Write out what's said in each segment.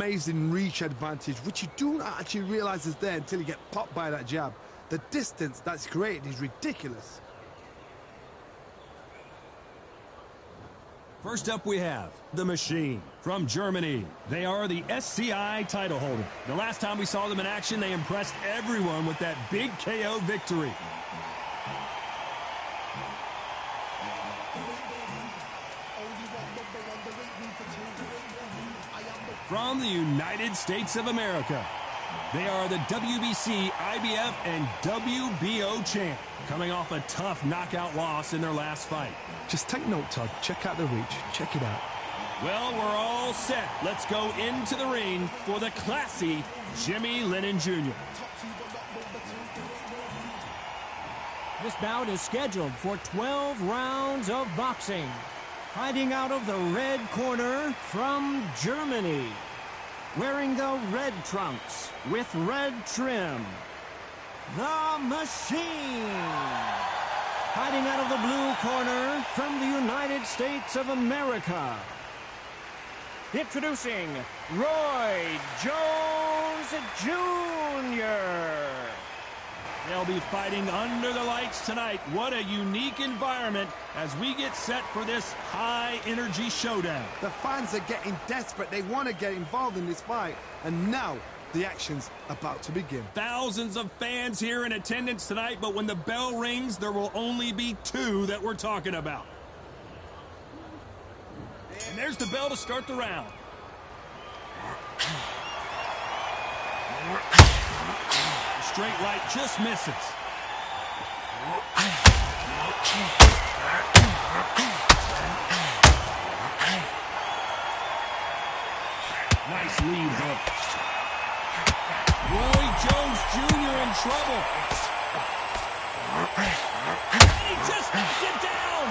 amazing reach advantage, which you don't actually realize is there until you get popped by that jab. The distance that's created is ridiculous. First up we have the Machine from Germany. They are the SCI title holder. The last time we saw them in action, they impressed everyone with that big KO victory. From the United States of America, they are the WBC, IBF, and WBO champ, coming off a tough knockout loss in their last fight. Just take note, Todd. Check out the reach. Check it out. Well, we're all set. Let's go into the ring for the classy Jimmy Lennon Jr. This bout is scheduled for 12 rounds of boxing. Fighting out of the red corner from Germany. Wearing the red trunks with red trim, the Machine. Fighting out of the blue corner from the United States of America. Introducing Roy Jones Jr. They'll be fighting under the lights tonight. What a unique environment as we get set for this high-energy showdown. The fans are getting desperate. They want to get involved in this fight. And now the action's about to begin. Thousands of fans here in attendance tonight, but when the bell rings, there will only be two that we're talking about. And there's the bell to start the round. The straight right just misses. Nice lead hook. Roy Jones Jr. in trouble. He just knocks it down.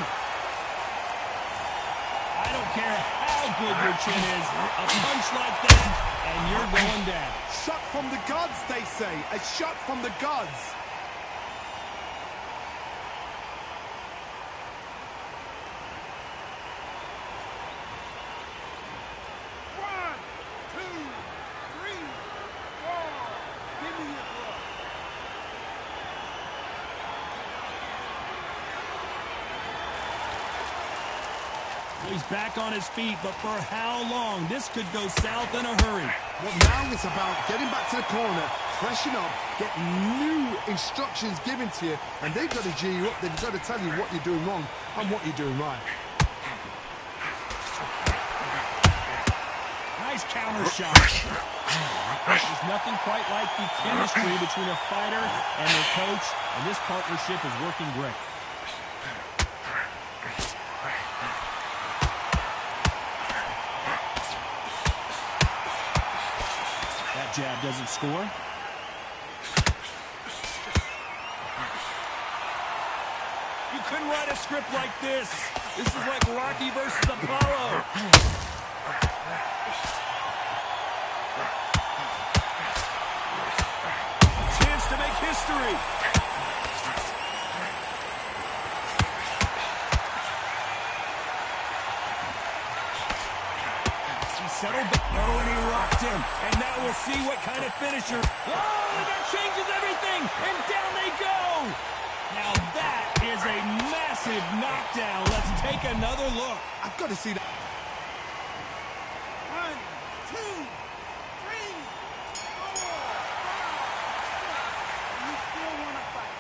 I don't care how good your chin is. A punch like that, and you're going down. Shot from the gods, they say. A shot from the gods. He's back on his feet, but for how long? This could go south in a hurry. Well, now it's about getting back to the corner, freshen up, get new instructions given to you, and they've got to G you up. They've got to tell you what you're doing wrong and what you're doing right. Nice counter shot. There's nothing quite like the chemistry between a fighter and their coach, and this partnership is working great. Jab doesn't score. You couldn't write a script like this. This is like Rocky versus Apollo. Chance to make history. Settled the and he rocked him. And now we'll see what kind of finisher. Oh, that changes everything. And down they go. Now that is a massive knockdown. Let's take another look. I've got to see that. 1, 2, 3, 4, 5. You still want to fight.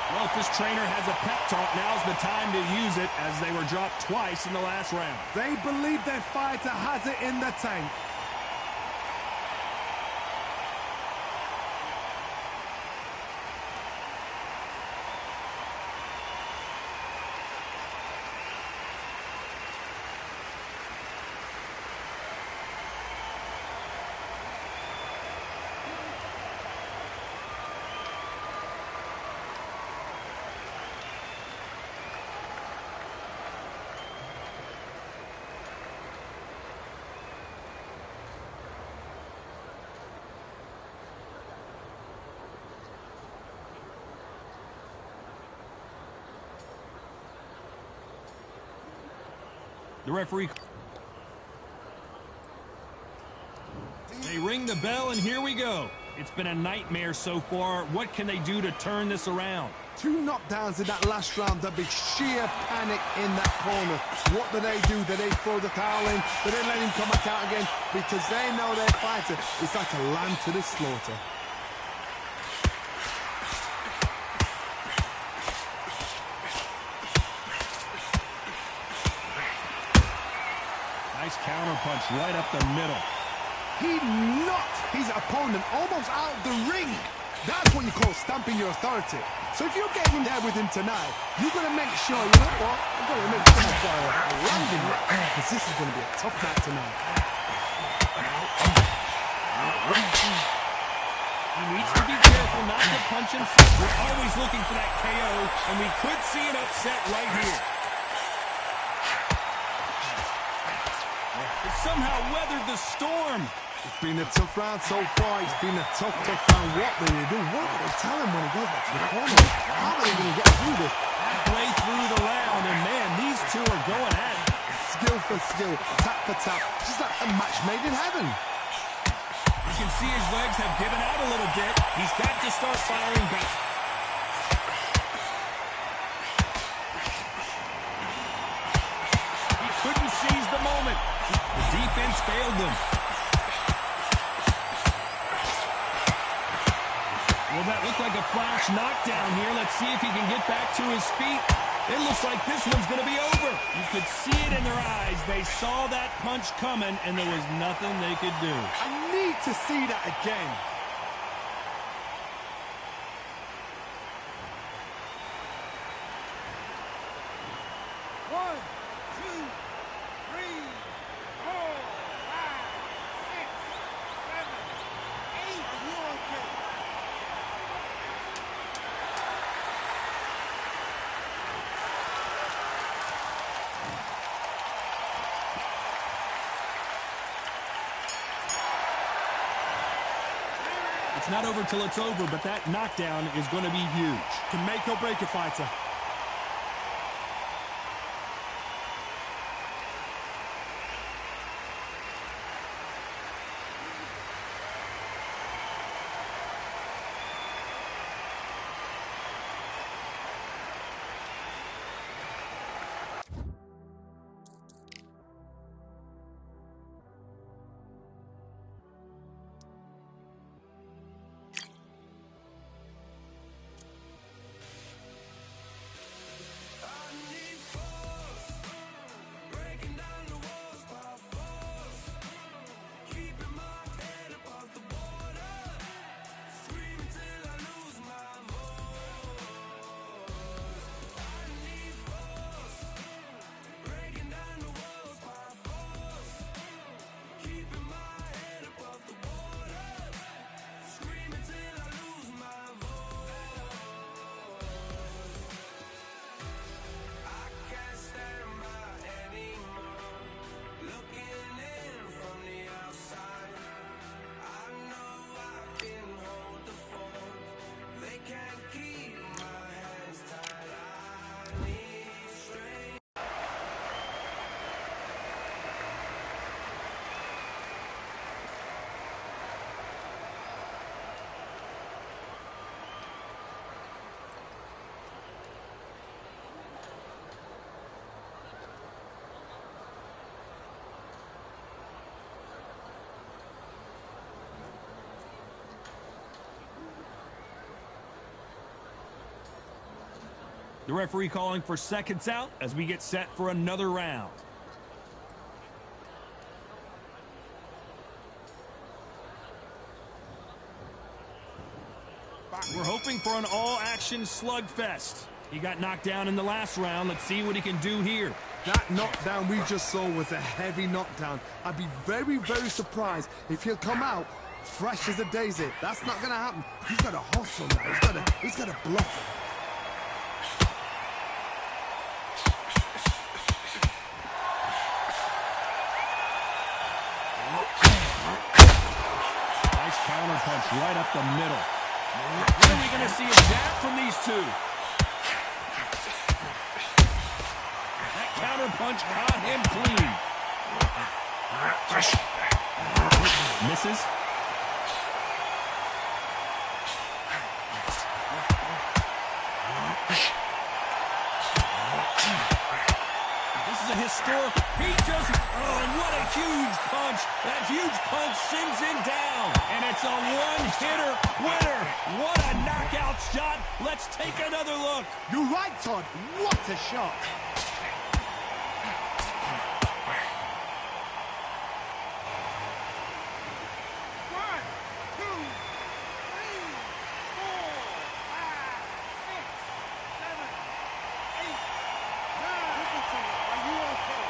Well, if this trainer has a pep talk, now's the time to use it as they were dropped twice in the last round. They believe their fighter has it in the tank. The referee. They ring the bell, and here we go. It's been a nightmare so far. What can they do to turn this around? 2 knockdowns in that last round. There'll be sheer panic in that corner. What do? Do they throw the towel in? Do they let him come back out again? Because they know their fighter is like a lamb to the slaughter. Nice counter punch right up the middle. He knocked his opponent almost out of the ring. That's what you call stamping your authority. So if you're getting in there with him tonight, you're going to make sure, you know what? I'm going to make sure I've got a landing right, because this is going to be a tough night tonight. He needs to be careful not to punch himself. We're always looking for that KO, and we could see an upset right here. He somehow weathered the storm. It's been a tough round so far. It's been a tough round. What do they do? What do they tell him when he goes back to the corner? How are they going to get through this? Play through the round, and man, these two are going at it. Skill for skill, tap for tap. Just like a match made in heaven. You can see his legs have given out a little bit. He's got to start firing back. He couldn't seize the moment. The defense failed him. Well, that looked like a flash knockdown here. Let's see if he can get back to his feet. It looks like this one's going to be over. You could see it in their eyes. They saw that punch coming, and there was nothing they could do. I need to see that again. One, two, three, 4, 5, 6, 7, 8. Are you okay? It's not over till it's over, but that knockdown is going to be huge. Can make or break a fighter. The referee calling for seconds out as we get set for another round. We're hoping for an all-action slugfest. He got knocked down in the last round. Let's see what he can do here. That knockdown we just saw was a heavy knockdown. I'd be very, very surprised if he'll come out fresh as a daisy. That's not going to happen. He's got to hustle now. He's got to bluff it. Nice counter punch right up the middle. When are we going to see a jab from these two? That counter counterpunch caught him clean. Misses. This is a historic. He just, oh, and what a huge punch. That huge punch sends him down. And it's a one-hitter winner. What a knockout shot. Let's take another look. You're right, Todd. What a shot. One, two, three, four, five, six, seven, eight, nine. Listen to me. Are you okay?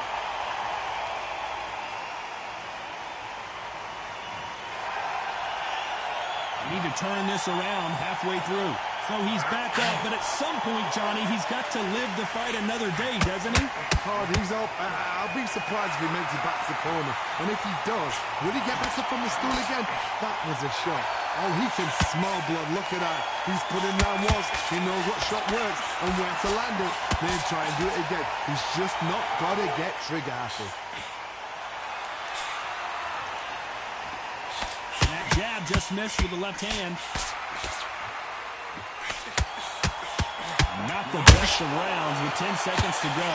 Need to turn this around halfway through. So he's back up, but at some point, Johnny, he's got to live the fight another day, doesn't he? Todd, he's up. I'll be surprised if he makes it back to the corner. And if he does, will he get back up from the stool again? That was a shot. Oh, he can smell blood. Look at that. He's putting down walls. He knows what shot works and where to land it. Then try and do it again. He's just not got to get trigger happy. That jab just missed with the left hand. Not the best of rounds with 10 seconds to go.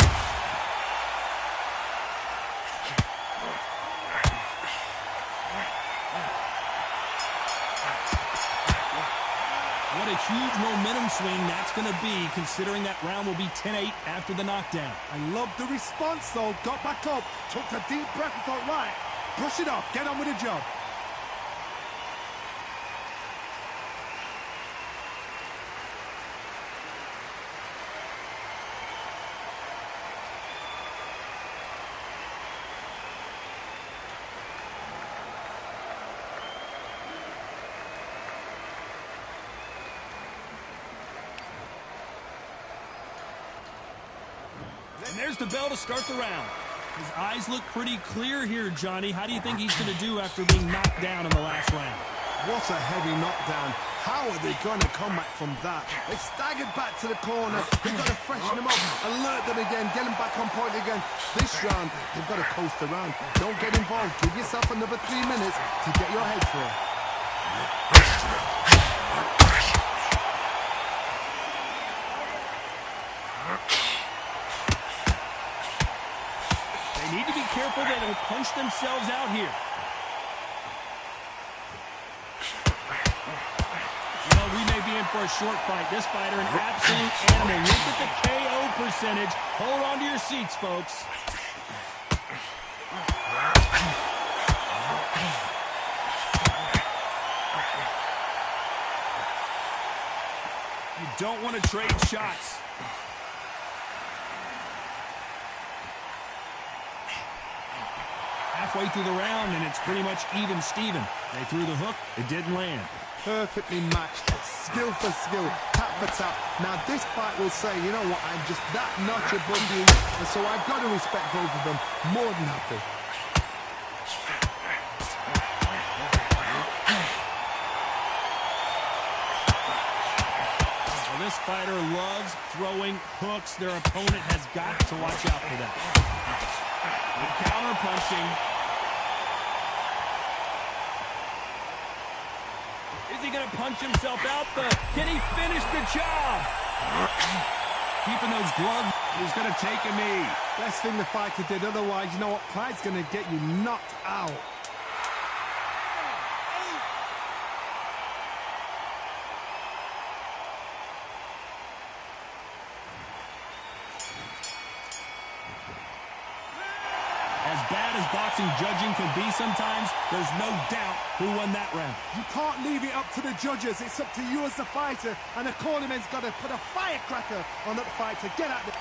What a huge momentum swing that's going to be, considering that round will be 10-8 after the knockdown. I love the response, though. Got back up, took a deep breath and thought, right, brush it off, get on with the job. And there's the bell to start the round. His eyes look pretty clear here, Johnny. How do you think he's going to do after being knocked down in the last round? What a heavy knockdown. How are they going to come back from that? They staggered back to the corner. They've got to freshen them up, alert them again, get them back on point again. This round, they've got to coast around. Don't get involved. Give yourself another 3 minutes to get your head through. They need to be careful they don't punch themselves out here. Well, we may be in for a short fight. This fighter, an absolute animal. Look at the KO percentage. Hold on to your seats, folks. You don't want to trade shots. Halfway through the round, and it's pretty much even Steven. They threw the hook. It didn't land. Perfectly matched, skill for skill, tap for tap. Now this fight will say, you know what, I'm just that notch above you, and so I've got to respect both of them more than happy. Well, this fighter loves throwing hooks. Their opponent has got to watch out for that. Good counter punching. Is he going to punch himself out? Can he finish the job? Keeping those gloves. He's going to take a knee. Best thing the fighter did, otherwise, you know what, pride's going to get you knocked out. As bad as boxing judging can be sometimes, there's no doubt who won that round. You can't leave it up to the judges. It's up to you as the fighter, and the cornerman's got to put a firecracker on that fighter. Get out there.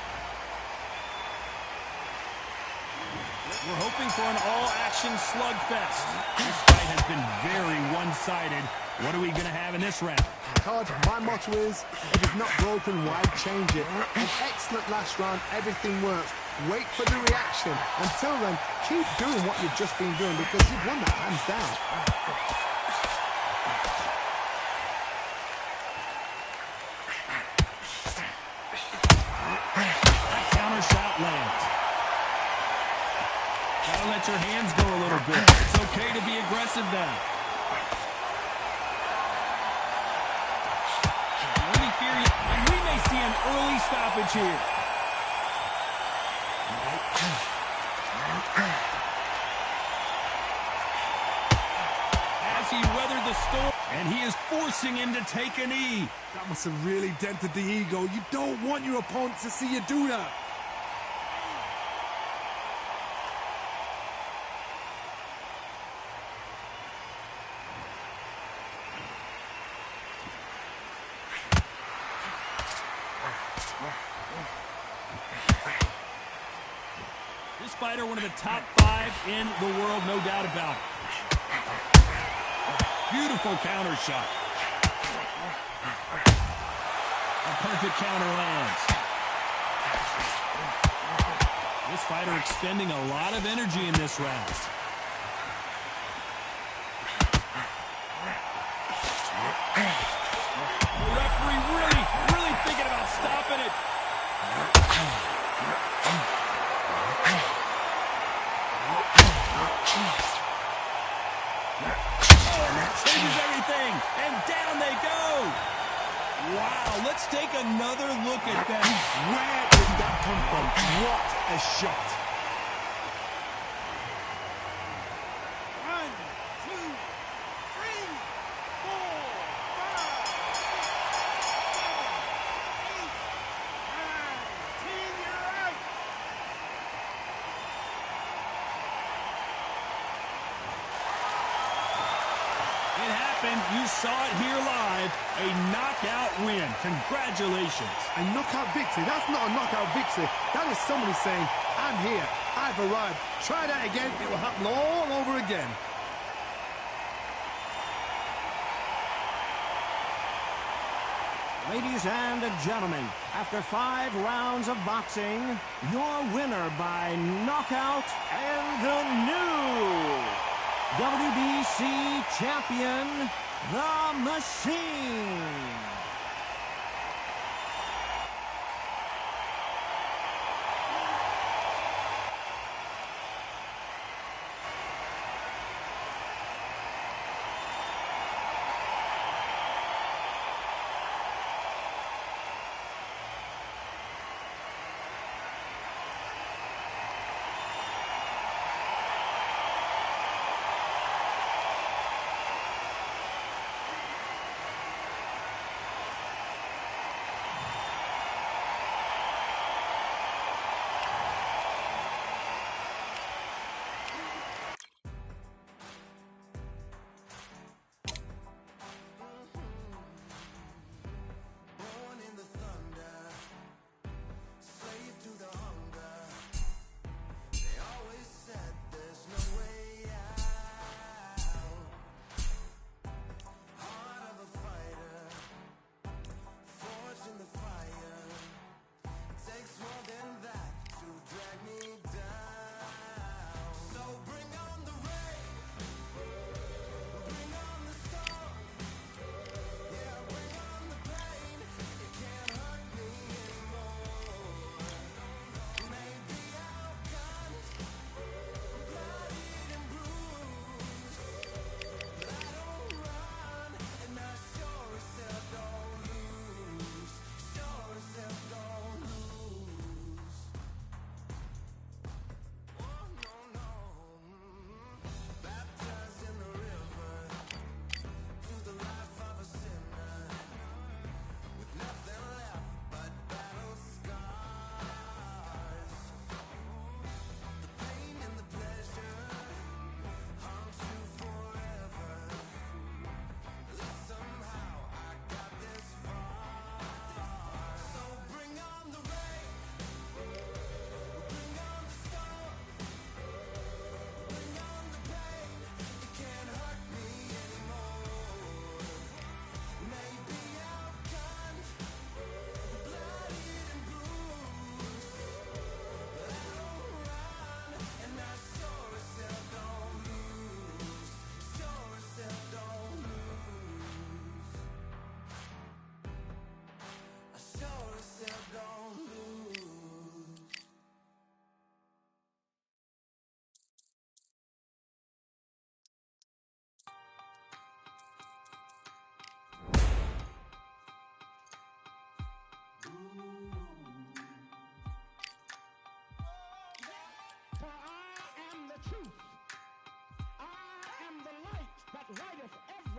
We're hoping for an all-action slugfest. This fight has been very one-sided. What are we going to have in this round? Todd, my motto is, if it's not broken, why change it? An excellent last round, everything works. Wait for the reaction. Until then, keep doing what you've just been doing because you've won that hands down. That counter shot lands. let your hands go a little bit. It's okay to be aggressive now. Let me fear you. And we may see an early stoppage here. As he weathered the storm, and he is forcing him to take a knee. That must have really dented the ego. You don't want your opponent to see you do that. This fighter, one of the top 5 in the world, no doubt about it. Beautiful counter shot. A perfect counter lands. This fighter expending a lot of energy in this round. The referee really thinking about stopping it. Changes everything, and down they go. Wow, let's take another look at that. Where did that come from? What a shot. 1, 2, 3, 4, 5, 6, 7, 8, 9, 10. You're out. It happened. You saw it here live. A knockout win. Congratulations. A knockout victory? That's not a knockout victory. That is somebody saying, I'm here, I've arrived. Try that again, it will happen all over again. Ladies and gentlemen, after 5 rounds of boxing, your winner by knockout and the new WBC champion, The Machine.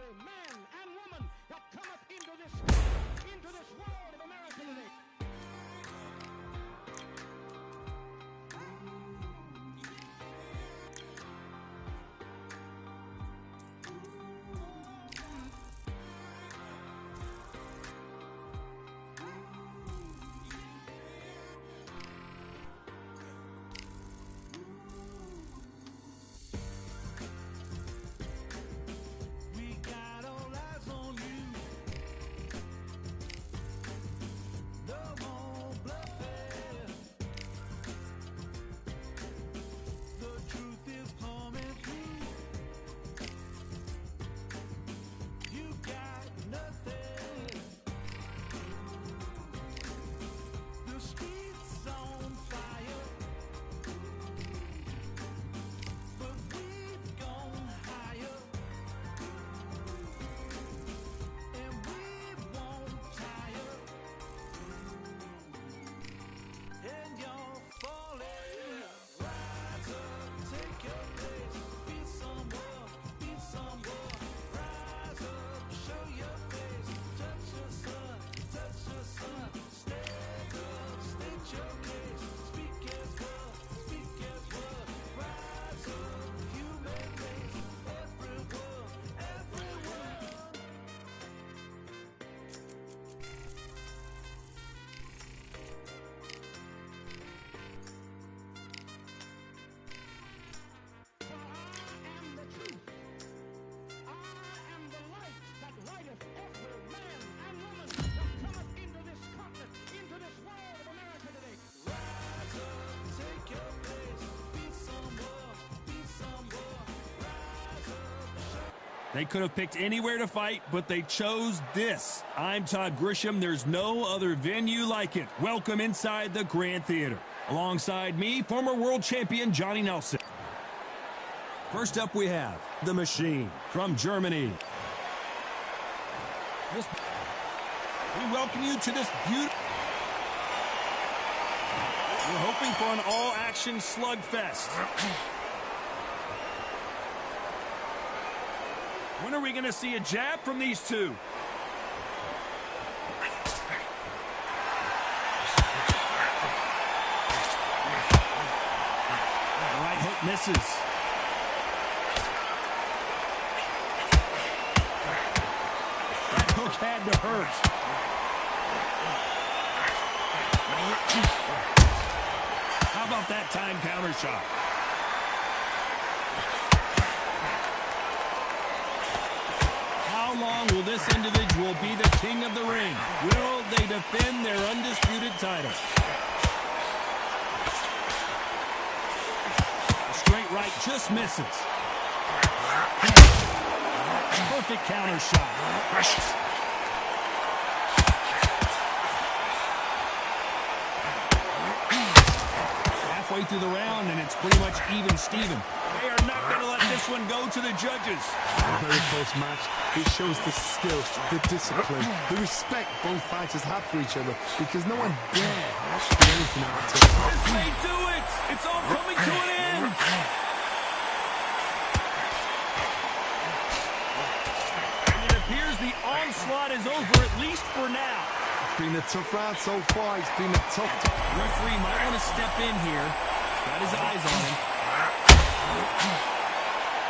every man and woman that cometh into this world of America today. They could have picked anywhere to fight, but they chose this. I'm Todd Grisham. There's no other venue like it. Welcome inside the Grand Theater. Alongside me, former world champion Johnny Nelson. First up, we have The Machine from Germany. We welcome you to this beautiful... We're hoping for an all-action slugfest. When are we going to see a jab from these two? The right hook misses. That hook had to hurt. How about that time counter shot? How long will this individual be the king of the ring? Will they defend their undisputed title? A straight right just misses. Perfect counter shot. Halfway through the round, and it's pretty much even Steven. They are not going to let this one go to the judges. A very close match. It shows the skill, the discipline, the respect both fighters have for each other, because no one dare do anything out of it. This may do it. It's all coming to an end. And it appears the onslaught is over, at least for now. It's been a tough round so far. It's been a tough... Referee might want to step in here. Got his eyes on him.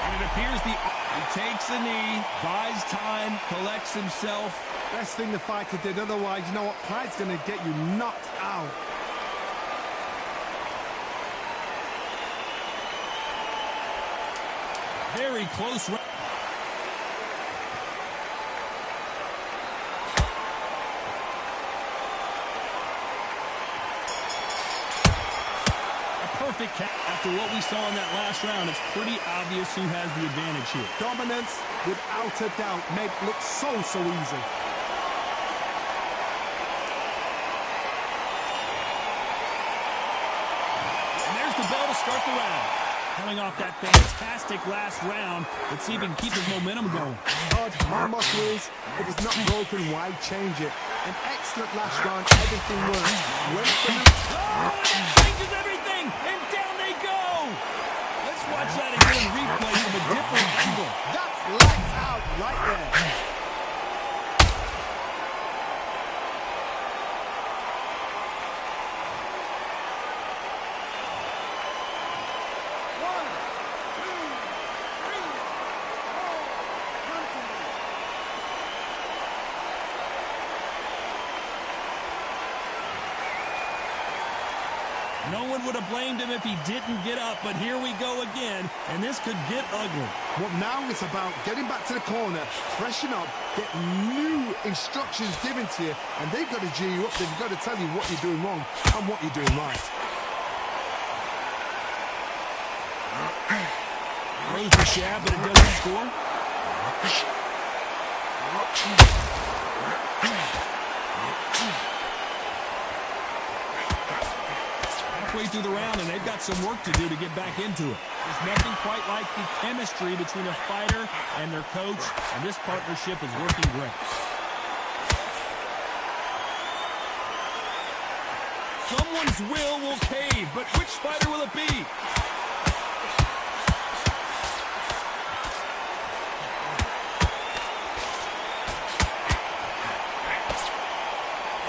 And it appears he takes a knee, buys time, collects himself. Best thing the fighter did, otherwise, you know what? Pride's going to get you knocked out. Very close round. Perfect count. After what we saw in that last round, it's pretty obvious who has the advantage here. Dominance, without a doubt, made it look so easy. And there's the bell to start the round. Coming off that fantastic last round, let's see if he can keep his momentum going. Todd, my motto is, if it's not broken, why change it? An excellent last round, everything works. Wait for the... Oh, it changes everything, and down they go. Let's watch that again, replay from a different angle. That's lights out right there. No one would have blamed him if he didn't get up, but here we go again, and this could get ugly. Well, now it's about getting back to the corner, freshen up, get new instructions given to you, and they've got to G you up. They've got to tell you what you're doing wrong and what you're doing right. Throws the jab, but it doesn't score. Halfway through the round, and they've got some work to do to get back into it. There's nothing quite like the chemistry between a fighter and their coach, and this partnership is working great. Someone's will cave, but which fighter will it be?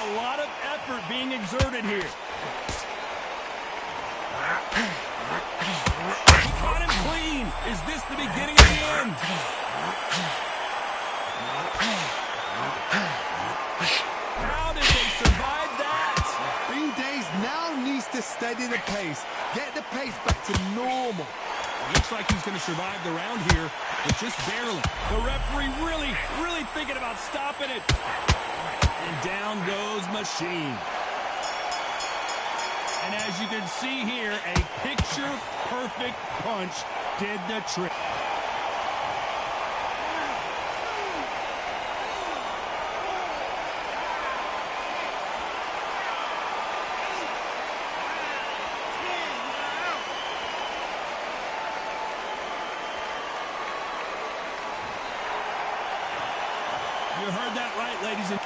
A lot of effort being exerted here. He caught him clean. Is this the beginning of the end? How did they survive that? Green Days now needs to steady the pace. Get the pace back to normal. Looks like he's going to survive the round here, but just barely. The referee really thinking about stopping it. And down goes Machine. And as you can see here, a picture-perfect punch did the trick. You heard that right, ladies and